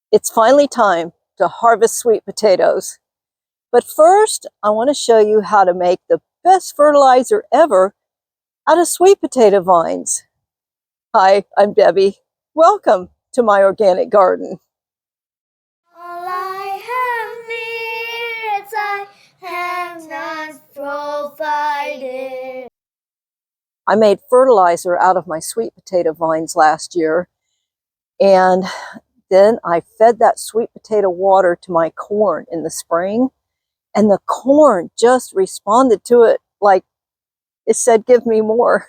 It's finally time to harvest sweet potatoes. But first, I want to show you how to make the best fertilizer ever out of sweet potato vines. Hi, I'm Debbie. Welcome to my organic garden. All I have needs, I have not provided. I made fertilizer out of my sweet potato vines last year, and then I fed that sweet potato water to my corn in the spring, and the corn just responded to it like it said, give me more.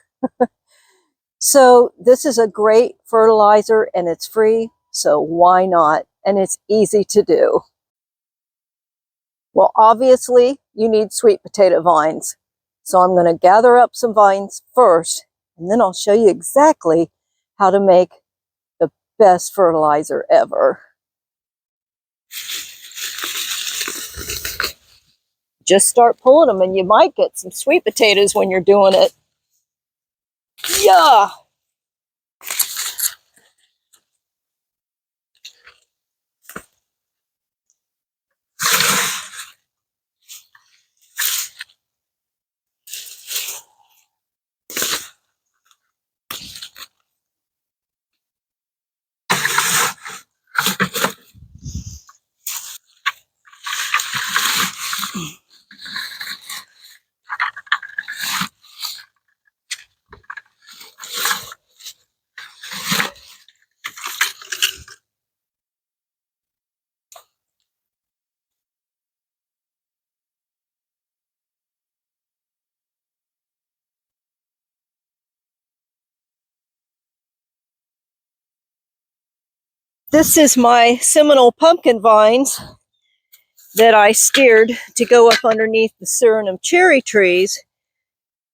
So this is a great fertilizer and it's free, so why not? And it's easy to do. Well, obviously you need sweet potato vines. So I'm going to gather up some vines first, and then I'll show you exactly how to make the best fertilizer ever. Just start pulling them and you might get some sweet potatoes when you're doing it. Yeah. This is my Seminole pumpkin vines that I steered to go up underneath the Suriname cherry trees,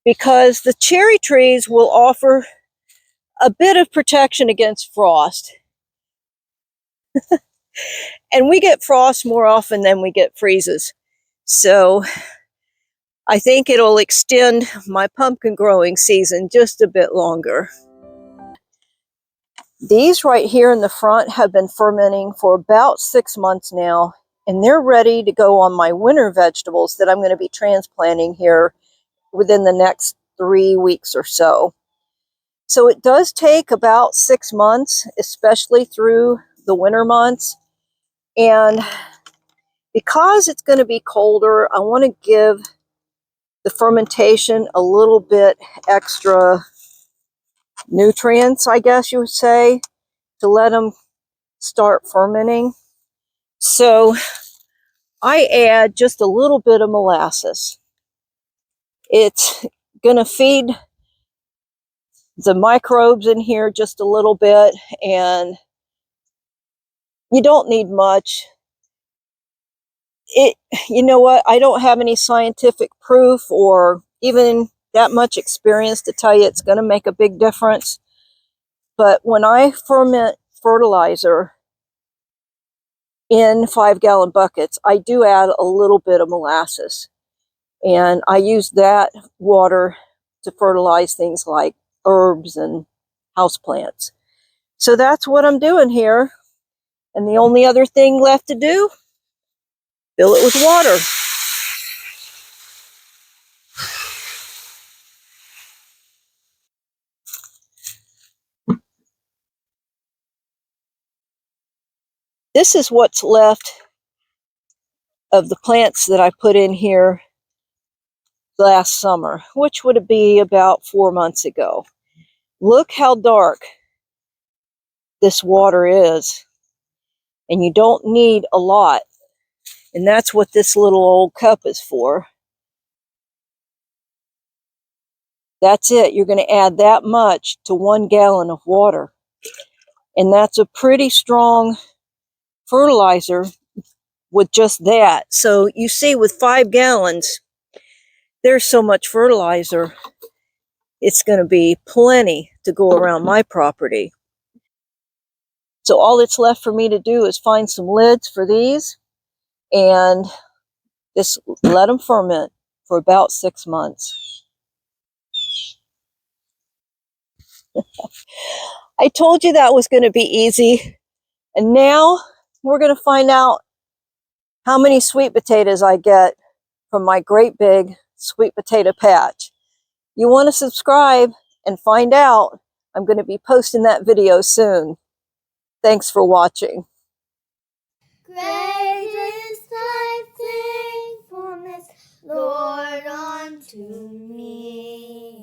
because the cherry trees will offer a bit of protection against frost. And we get frost more often than we get freezes. So I think it'll extend my pumpkin growing season just a bit longer. These right here in the front have been fermenting for about 6 months now, and they're ready to go on my winter vegetables that I'm going to be transplanting here within the next 3 weeks or so. So it does take about 6 months, especially through the winter months. And because it's going to be colder, I want to give the fermentation a little bit extra nutrients, I guess you would say, to let them start fermenting. So I add just a little bit of molasses. It's going to feed the microbes in here just a little bit, and you don't need much. You know what? I don't have any scientific proof or even that much experience to tell you it's going to make a big difference. But when I ferment fertilizer in 5-gallon buckets, I do add a little bit of molasses. And I use that water to fertilize things like herbs and houseplants. So that's what I'm doing here. And the only other thing left to do, fill it with water. This is what's left of the plants that I put in here last summer, which would be about 4 months ago. Look how dark this water is. And you don't need a lot. And that's what this little old cup is for. That's it. You're going to add that much to 1 gallon of water. And that's a pretty strong fertilizer with just that. So you see, with 5 gallons, there's so much fertilizer. It's going to be plenty to go around my property. So all that's left for me to do is find some lids for these and just let them ferment for about 6 months. I told you that was going to be easy. And now we're going to find out how many sweet potatoes I get from my great big sweet potato patch. You want to subscribe and find out. I'm going to be posting that video soon. Thanks for watching. Great.